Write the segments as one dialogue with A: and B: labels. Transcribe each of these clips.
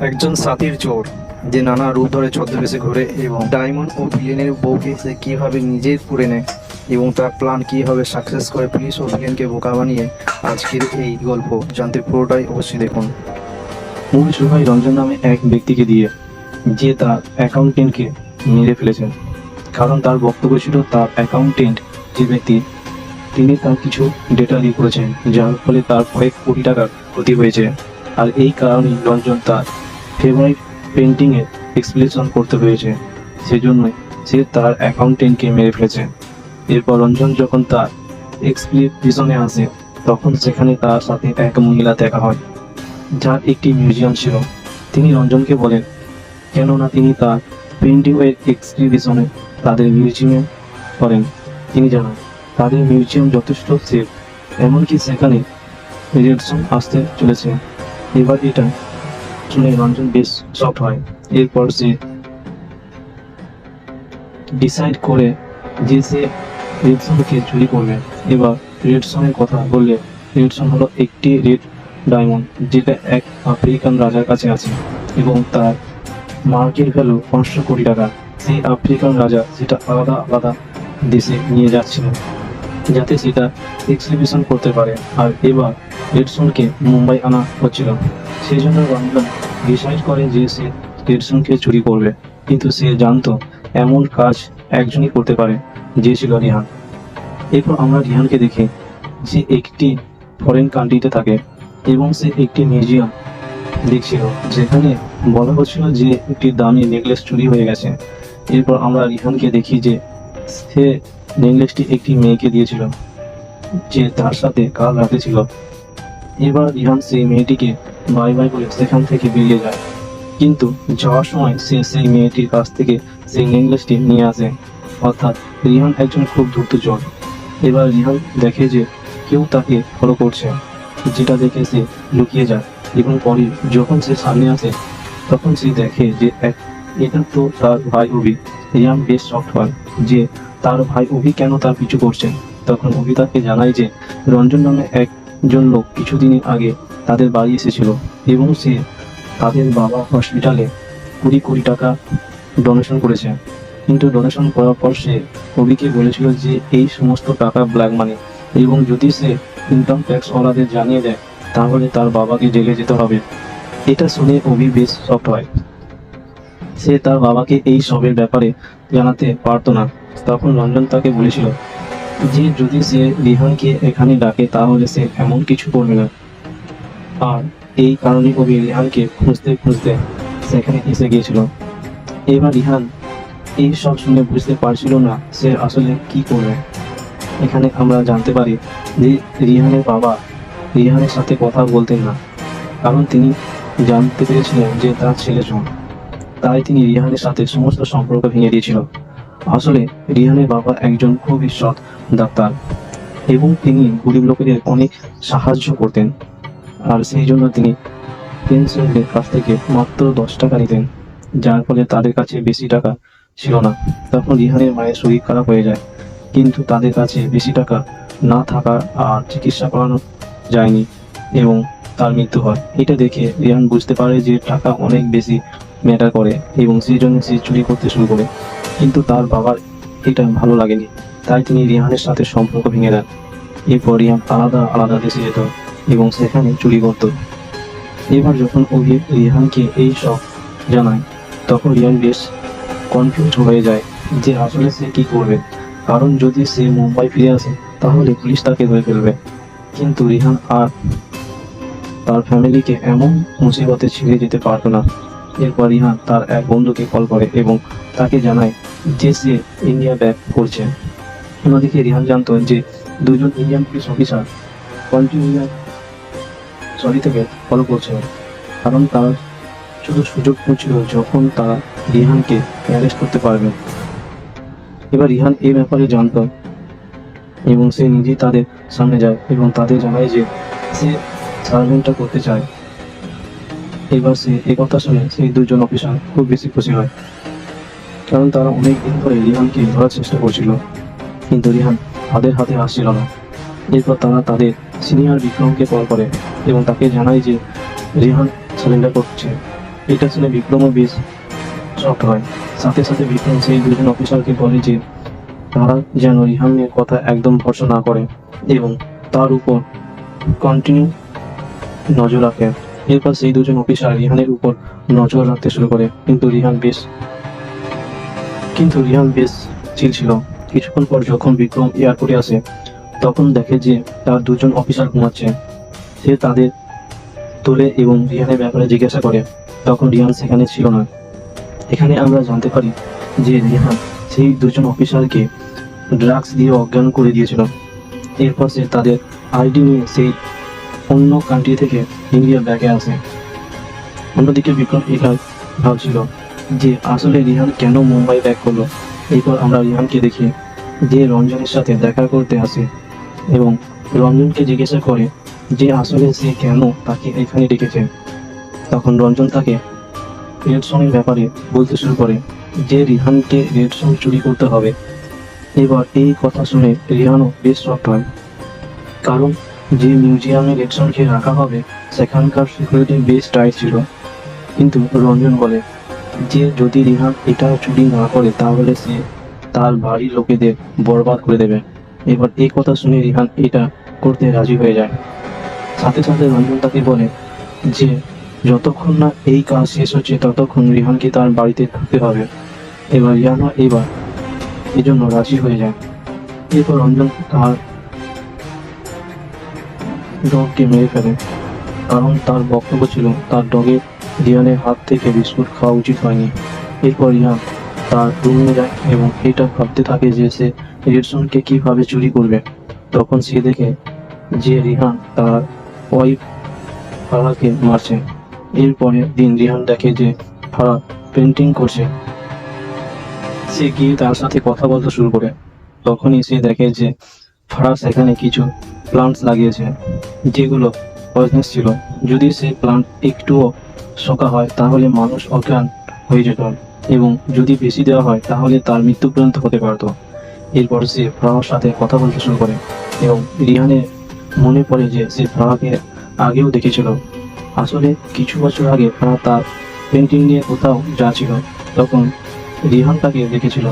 A: একজন সাতির চোর যে নানা রূপ ধরে ছদ্মবেশে ঘোরে এবং ডায়মন্ড ও ভিলেনের বউকে সে কীভাবে নিজের করে নেয় এবং তার প্ল্যান কীভাবে সাকসেস করে পুলিশ ও ভিলেনকে বোকা বানিয়ে আজকের এই গল্প জানতে পুরোটাই অবশ্যই দেখুন।
B: মুভি শুরু হয় রঞ্জন নামে এক ব্যক্তিকে দিয়ে, যে তার অ্যাকাউন্টেন্টকে মেরে ফেলেছেন। কারণ তার বক্তব্য ছিল তার অ্যাকাউন্টেন্ট যে ব্যক্তি, তিনি তার কিছু ডেটা লিক করেছেন, যার ফলে তার কয়েক কোটি টাকার ক্ষতি হয়েছে। আর এই কারণেই রঞ্জন তার ফেভারিট পেন্টিংয়ের এক্সপ্লেশন করতে হয়েছে, সেজন্যই সে তার অ্যাকাউন্টেন্টকে মেরে ফেলেছে। এরপর রঞ্জন যখন তার এক্সপ্লেশনে আসে, তখন সেখানে তার সাথে এক মহিলা দেখা হয়, যার একটি মিউজিয়াম ছিল। তিনি রঞ্জনকে বলেন কেননা তিনি তার পেন্টিং এর এক্সিবিশনে তাদের মিউজিয়ামে করেন। তিনি জানান তাদের মিউজিয়াম যথেষ্ট সেফ, এমনকি সেখানে রেডসন আসতে চলেছে। এবার এটা শুনে রঞ্জন বেশ শক হয়। এরপর সে ডিসাইড করে যে সে রেডসনকে চুরি করবে। এবার রেডসনের কথা বললে, রেডসন হলো একটি রেড ডায়মন্ড, যেটা এক আফ্রিকান রাজার কাছে আছে এবং তার মার্কেট ভ্যালু 500 কোটি টাকা। সেই আফ্রিকান রাজা সেটা আলাদা আলাদা দেশে নিয়ে যাচ্ছিল, যাতে সেটা এক্সিবিশন করতে পারে। আর এবার রেডসনকে মুম্বাই আনা হচ্ছিল। সেই জন্য রঞ্জন ডিসাইড করে যে সে রেডসনকে চুরি করবে, কিন্তু সে জানতো এমন কাজ একজনই করতে পারে, যে ছিল রিহান। এরপর আমরা রিহানকে দেখি, যে একটি ফরেন কান্ট্রিতে থাকে এবং সে একটি মিউজিয়াম দেখছিল, যেখানে বলা হচ্ছিল যে একটি দামি নেকলেস চুরি হয়ে গেছে। এরপর আমরা রিহানকে দেখি যে সে নেকলেসটি একটি মেয়েকে দিয়েছিল, যে তার সাথে কাল রাতে ছিল। এবার রিহান সেই মেয়েটিকে বাই বাই বলে সেখান থেকে বেরিয়ে যায়, কিন্তু যাওয়ার সময় সে সেই মেয়েটির কাছ থেকে সেই নেকলেসটি নিয়ে আসে। অর্থাৎ রিহান একজন খুব দ্রুত চোর। এবার রিহান দেখে যে কেউ তাকে ফলো করছে, যেটা দেখে সে লুকিয়ে যায় এবং পরে যখন সে সামনে আসে, তখন সে দেখে যে এটা তো তার ভাই অভি। রিহান বেশ শকড হয় যে তার ভাই অভি কেন তার পিছু করছে। তখন অভি তাকে জানায় যে রঞ্জন নামে একজন লোক কিছুদিন আগে তাদের বাড়ি এসেছিল এবং সে তাদের বাবা হসপিটালে 20 কোটি টাকা ডোনেশন করেছে। কিন্তু ডোনেশন করার পর সে অভিকে বলেছিল যে এই সমস্ত টাকা ব্ল্যাক মানি এবং যদি সে ইনকাম ট্যাক্স ওয়ালাদের জানিয়ে দেয় তাহলে তার বাবাকে জেলে যেতে হবে। এটা শুনে অভি বেশ শকড হয়। সে তার বাবাকে এই সবের ব্যাপারে জানাতে পারতো না। তখন রঞ্জন তাকে বলেছিল যে যদি সে রিহানকে এখানে ডাকে তাহলে সে এমন কিছু করবে না। আর এই কারণে অভি রিহানকে খুঁজতে খুঁজতে সেখানে এসে গিয়েছিল। এবার রিহান এই সব শুনে বুঝতে পারছিল না সে আসলে কি করবে। এখানে আমরা জানতে পারি যে রিহানের বাবা রিহানের সাথে কথা বলতেন না, কারণ তিনি জানতে পেরেছিলেন যে তার ছেলে চোর। তাই তিনি রিহানের সাথে সমস্ত সম্পর্ক ভেঙে দিয়েছিল। আসলে রিহানের বাবা একজন খুবই সৎ ডাক্তার এবং তিনি গরিব লোকেদের অনেক সাহায্য করতেন। আর সেই জন্য তিনি পেনশনদের কাছ থেকে মাত্র 10 টাকা নিতেন, যার ফলে তাদের কাছে বেশি টাকা ছিল না। তখন রিহানের মায়ের শরীর খারাপ হয়ে যায়, কিন্তু তাদের কাছে বেশি টাকা না থাকার আর চিকিৎসা করানো যায়নি এবং তার মৃত্যু হয়। এটা দেখে রিহান বুঝতে পারে যে টাকা অনেক বেশি ম্যাটার করে এবং সেই জন্য সে চুরি করতে শুরু করে। কিন্তু তার বাবার এটা ভালো লাগেনি, তাই তিনি রিহানের সাথে সম্পর্ক ভেঙে দেন। এরপর রিহান আলাদা আলাদা দেশে যেত এবং সেখানে চুরি করত। এবার যখন অভি রিহানকে এই সব জানায়, তখন রিহান বেশ কনফিউজ হয়ে যায় যে আসলে সে কি করবে। কারণ যদি সে মুম্বাই ফিরে আসে তাহলে পুলিশ তাকে ধরে ফেলবে, কিন্তু রিহান আর তার ফ্যামিলিকে এমন মুসিবতে ছেড়ে যেতে পারতো না। এরপর রিহান তার এক বন্ধুকে কল করে এবং তাকে জানায় যে সে ইন্ডিয়া ব্যাক করছে। অন্যদিকে রিহান জানতো যে দুজন ইন্ডিয়ান পুলিশ অফিসার সরি থেকে ফলো করছে, কারণ তার শুধু সুযোগ খুঁজছিল যখন তারা রিহানকে অ্যারেস্ট করতে পারবে। এবার রিহান এই ব্যাপারে জানতো এবং সে নিজেই তাদের সামনে যায় এবং তাদের জানায় যে সে সার্ভেন্টটা করতে চায়। এবার সে এই কথা শুনে সেই দুজন অফিসার খুব বেশি খুশি হয়, কারণ তারা অনেক দিন ধরে রিহানকে ধরার চেষ্টা করছিল, কিন্তু রিহান তাদের হাতে আসছিল না। এরপর তারা তাদের সিনিয়র বিক্রমকে কল করে এবং তাকে জানায় যে রিহান সারেন্ডার করছে এটা শুনে বিক্রমও বেশ শক হয়। সাথে সাথে বিক্রম সেই দুজন অফিসারকে বলে যে তারা যেন রিহানের কথা একদম ভরসা না করে এবং তার উপর কন্টিনিউ নজর রাখে। এরপর সেই দুজন অফিসার রিহানের উপর নজর রাখতে শুরু করে, কিন্তু রিহান বেশ চিল ছিল। কিছুক্ষণ পর যখন বিক্রম এয়ারপোর্টে আসে তখন দেখে যে তার দুজন অফিসার ঘুমাচ্ছে। সে তাদের তোলে এবং রিহানের ব্যাপারে জিজ্ঞাসা করে, তখন রিহান সেখানে ছিল না। এখানে আমরা জানতে পারি যে রিহান সেই দুজন অফিসারকে ড্রাগস দিয়ে অজ্ঞান করে দিয়েছিল। এরপর সে তাদের আইডি নিয়ে সেই অন্য কান্ট্রি থেকে ইন্ডিয়া ব্যাকে আসে। অন্যদিকে বিক্রম এটাই ভাবছিল যে আসলে রিহান কেন মুম্বাই ব্যাক করলো। এরপর আমরা রিহানকে দেখি যে রঞ্জনের সাথে দেখা করতে আসে এবং রঞ্জনকে জিজ্ঞাসা করে যে আসলে সে কেন তাকে এখানে ডেকেছে। তখন রঞ্জন তাকে রেড সঙের ব্যাপারে বলতে শুরু করে যে রিহানকে রেড সং চুরি করতে হবে। এবার এই কথা শুনে রিহানও বেশ শকড হয়, কারণ যে মিউজিয়ামে রেড সঙ্গকে রাখা হবে সেখানকার সিকিউরিটি বেশ টাইট ছিল। কিন্তু রঞ্জন বলে যে যদি রিহান এটা চুরি না করে তাহলে সে তার বাড়ির লোকেদের বরবাদ করে দেবে। এবার এই কথা শুনে রিহান এটা করতে রাজি হয়ে যায়। সাথে সাথে রঞ্জন তাকে বলে যে যতক্ষণ না এই কাজ শেষ হচ্ছে ততক্ষণ রিহানকে তার বাড়িতে থাকতে হবে। এবার রিহানও এবার এজন্য রাজি হয়ে যায়। এরপর রঞ্জন তার ডগকে মেরে ফেলে, কারণ তার বক্তব্য ছিল তার ডগের রিহানের হাত থেকে বিস্কুট খাওয়া উচিত হয়নি। এরপর রিহান তার রুমে যায় এবং এটা ভাবতে থাকে যে সে রেডসনকে কিভাবে চুরি করবে। তখন সে দেখে যে রিহান তার ওয়াইফ ফারাহকে মারছে। এরপরের দিন রিহান দেখে যে ফারাহ পেন্টিং করছে। সে গিয়ে তার সাথে কথা বলতে শুরু করে। তখনই সে দেখে যে ফারাহ সেখানে কিছু প্লান্টস লাগিয়েছে যেগুলো পয়জনাস ছিল। যদি সেই প্লান্ট একটুও শোকা হয় তাহলে মানুষ অজ্ঞান হয়ে যেত এবং যদি বেশি দেওয়া হয় তাহলে তার মৃত্যু পর্যন্ত হতে পারত। এরপর সে ফারাহর সাথে কথা বলতে শুরু করে এবং রিহানের মনে পড়ে যে সে ফারাহকে আগেও দেখেছিল। আসলে কিছু বছর আগে ফারাহ তার পেন্টিং নিয়ে কোথাও যাচ্ছিল, তখন রিহান তাকে দেখেছিল।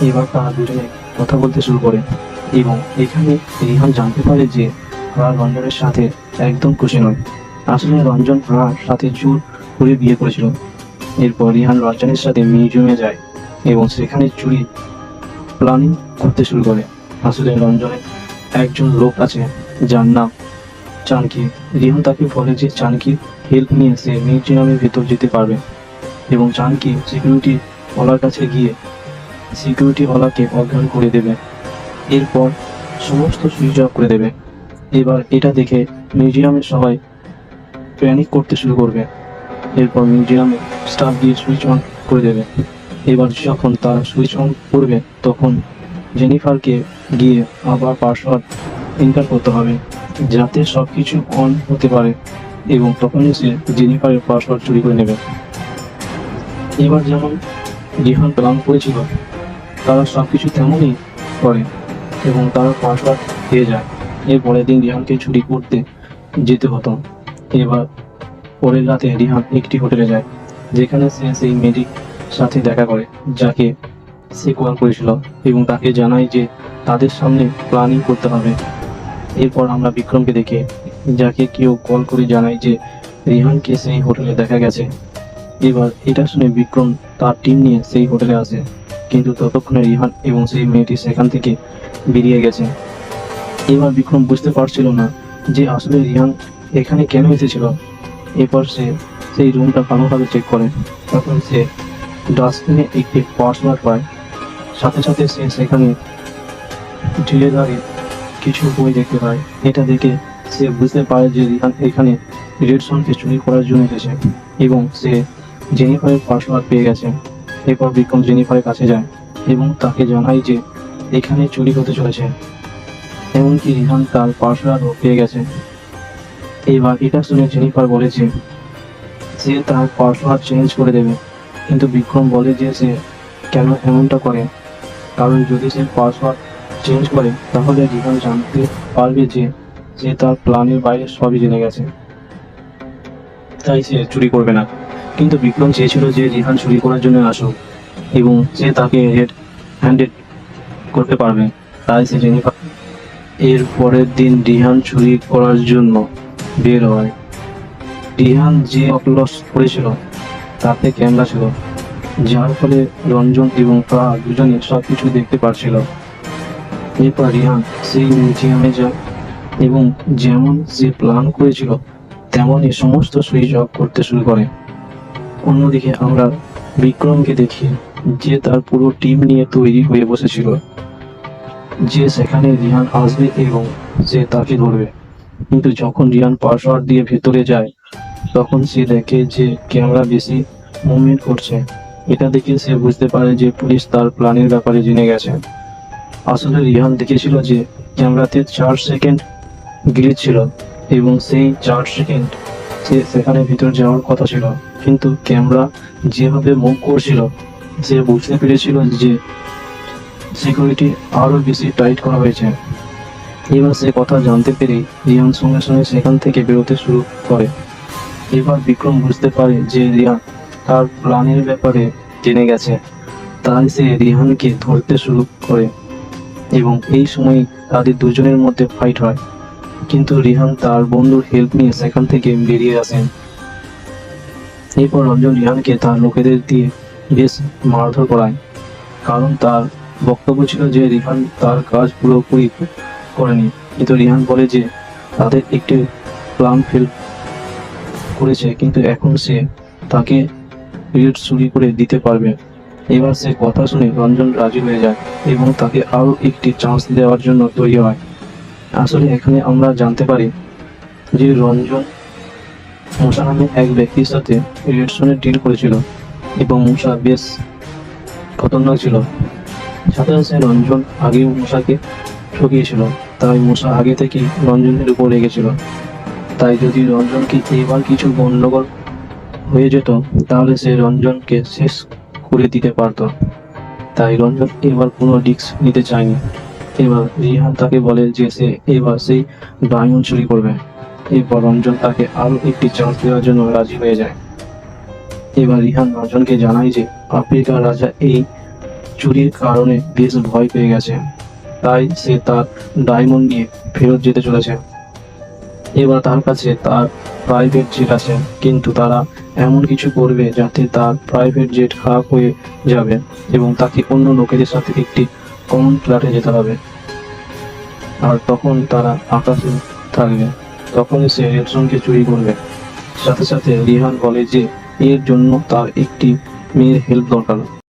B: এবার তারা দুজনে কথা বলতে শুরু করে এবং এখানে রিহান জানতে পারে যে ফারাহ রঞ্জনের সাথে একদম খুশি নয়। আসলে রঞ্জন ফারাহর সাথে জোর করে বিয়ে করেছিল। এরপর রিহান রঞ্জনের সাথে মিউজিয়ামে যায় এবং সেখানে চুরি প্ল্যানিং করতে শুরু করে। আসলে রঞ্জনের একজন লোক আছে যার নাম চানকি। রিহান তাকে বলে যে চানকির হেল্প নিয়ে সে মিউজিয়ামের ভেতর যেতে পারবে এবং চানকি সিকিউরিটি ওয়ালার কাছে গিয়ে সিকিউরিটি ওয়ালাকে অজ্ঞান করে দেবে। এরপর সমস্ত সুইচ অফ করে দেবে। এবার এটা দেখে মিউজিয়ামের সবাই প্যানিক করতে শুরু করবে। এরপর মিউজিয়ামে স্টাফ দিয়ে সুইচ অন করে দেবে। এবার যখন তারা সুইচ অন করবে তখন জেনিফারকে গিয়ে আবার পাসওয়ার্ড এন্টার করতে হবে যাতে সব কিছু অন হতে পারে এবং তখনই সে জেনিফারের পাসওয়ার্ড চুরি করে নেবে। এবার যেমন রিহান প্ল্যান করেছিল তারা সব কিছু তেমনই করে এবং তারা পাসওয়ার্ড পেয়ে যায়। এর পরের দিন রিহানকে চুরি করতে যেতে হতো। এবার পরের রাতে রিহান একটি হোটেলে যায় যেখানে সে সেই মেয়েটির সাথে দেখা করে যাকে সে কল করেছিল এবং তাকে জানায় যে তাদের সামনে প্ল্যানিং করতে হবে। এরপর আমরা বিক্রমকে দেখি যাকে কেউ কল করে জানায় যে রিহানকে সেই হোটেলে দেখা গেছে। এবার এটা শুনে বিক্রম তার টিম নিয়ে সেই হোটেলে আসে, কিন্তু ততক্ষণে রিহান এবং সেই মেয়েটি সেখান থেকে বেরিয়ে গেছে। এবার বিক্রম বুঝতে পারছিল না যে আসলে রিহান এখানে কেন এসেছিল। এরপর সে সেই রুমটা ভালোভাবে চেক করে। তখন সে ডাস্টবিনে একটি পাসওয়ার্ড পায়। সাথে সাথে সে সেখানে ঢিলে ধরে কিছু বই দেখতে পায়। এটা দেখে সে বুঝতে পারে যে রিহান এখানে রেডসনকে চুরি করার জন্য এসেছে এবং সে জেনিফারের পাসওয়ার্ড পেয়ে গেছে। এরপর বিক্রম জেনিফারের কাছে যায় এবং তাকে জানায় যে এখানে চুরি হতে চলেছে, এমনকি রিহান তার পাসওয়ার্ডও পেয়ে গেছে। এবার এটা শুনে জেনিফার বলেছে সে তার পাসওয়ার্ড চেঞ্জ করে দেবে, কিন্তু বিক্রম বলে যে সে কেন এমনটা করে, কারণ যদি সে পাসওয়ার্ড চেঞ্জ করে তাহলে রিহান জানতে পারবে যে সে তার প্ল্যানের বাইরে সবই জেনে গেছে, তাই সে চুরি করবে না। কিন্তু বিক্রম চেয়েছিল যে রিহান চুরি করার জন্য আসুক এবং সে তাকে রেড হ্যান্ডেড করতে পারবে, তাই সে জেনিফার। এর পরের দিন রিহান চুরি করার জন্য বের হয়। রিহান যে অপলস করেছিল তাতে ক্যামেরা ছিল, যার ফলে রঞ্জন এবং প্রা দুজনে সবকিছু দেখতে পারছিল। এরপর রিহান সেই মিউজিয়ামে যায় এবং যেমন সে প্ল্যান করেছিল তেমনই সমস্ত সুইচ অফ করতে শুরু করে। অন্যদিকে আমরা বিক্রমকে দেখি, যে তার পুরো টিম নিয়ে তৈরি হয়ে বসেছিল, যে সেখানে রিহান আসবে এবং সে তাকে ধরবে। কিন্তু যখন রিহান পাসওয়ার্ড দিয়ে ভেতরে যায় তখন সে দেখে যে ক্যামেরা বেশি মুভমেন্ট করছে। এটা দেখে সে বুঝতে পারে যে পুলিশ তার প্ল্যানের ব্যাপারে জেনে গেছে। আসলে রিহান দেখেছিল যে ক্যামেরাতে 4 সেকেন্ড গ্লিচ ছিল এবং সেই 4 সেকেন্ড সে সেখানে ভিতর যাওয়ার কথা ছিল, কিন্তু ক্যামেরা যেভাবে মুভ করছিল সে বুঝতে পেরেছিল যে সিকিউরিটি আরো বেশি টাইট করা হয়েছে। এবার সে কথা জানতে পেরে রিয়ান সঙ্গে সঙ্গে সেখান থেকে বেরোতে শুরু করে। এবার বিক্রম বুঝতে পারে যে রিয়ান তার প্ল্যানের ব্যাপারে জেনে গেছে, তাই সে রিহানকে ধরতে শুরু করে এবং এই সময় তাদের দুজনের মধ্যে ফাইট হয়। কিন্তু রিহান তার বন্ধুর হেল্প নিয়ে সেখান থেকে বেরিয়ে আসেন। এরপর রঞ্জন রিহানকে তার লোকেদের দিয়ে বেশ মারধর করায়, কারণ তার বক্তব্য ছিল যে রিহান তার কাজ পুরোপুরি করেনি। কিন্তু রিহান বলে যে তাদের একটি প্ল্যান ফেল করেছে, কিন্তু এখন সে তাকে রেড চুরি করে দিতে পারবে। এবার সে কথা শুনে রঞ্জন রাজি হয়ে যায় এবং তাকে আরও একটি চান্স দেওয়ার জন্য তৈরি হয়। আসলে এখানে আমরা জানতে পারি যে রঞ্জন মূসা নামে এক ব্যক্তির সাথে রেডসনের ডিল করেছিল এবং মূসা বেশ খতরনাক ছিল। সাথে সাথে রঞ্জন আগেও মূসাকে ঠকিয়েছিল, তাই মূসা আগে থেকেই রঞ্জনের উপর রেগেছিল। তাই যদি রঞ্জনকে এবার কিছু গন্ডগোল হয়ে যেত তাহলে সে রঞ্জনকে শেষ করে দিতে পারত। তাই রঞ্জন এবার কোনো রিস্ক নিতে চায়নি। এবার রিহান তাকে বলে যে সে এবার সেই ডায়মন্ড চুরি করবে। এরপর রঞ্জন তাকে আরো একটি চান্স দেওয়ার জন্য রাজি হয়ে যায়। এবার রিহান রঞ্জনকে জানায় যে আফ্রিকার রাজা এই চুরির কারণে বেশ ভয় পেয়ে গেছে, তাই সে তার ডায়মন্ড নিয়ে ফেরত যেতে চলেছে। এবার তার কাছে তার প্রাইভেট জেট আছে, কিন্তু তারা এমন কিছু করবে যাতে তার প্রাইভেট জেট খারাপ হয়ে যাবে এবং তাকে অন্য লোকেদের সাথে একটি কমন ফ্ল্যাটে যেতে হবে। আর তখন তারা আকাশে থাকবে, তখনই সে রেডসনকে চুরি করবে। সাথে সাথে রিহান বলে যে এর জন্য তার একটি মেয়ের হেল্প দরকার।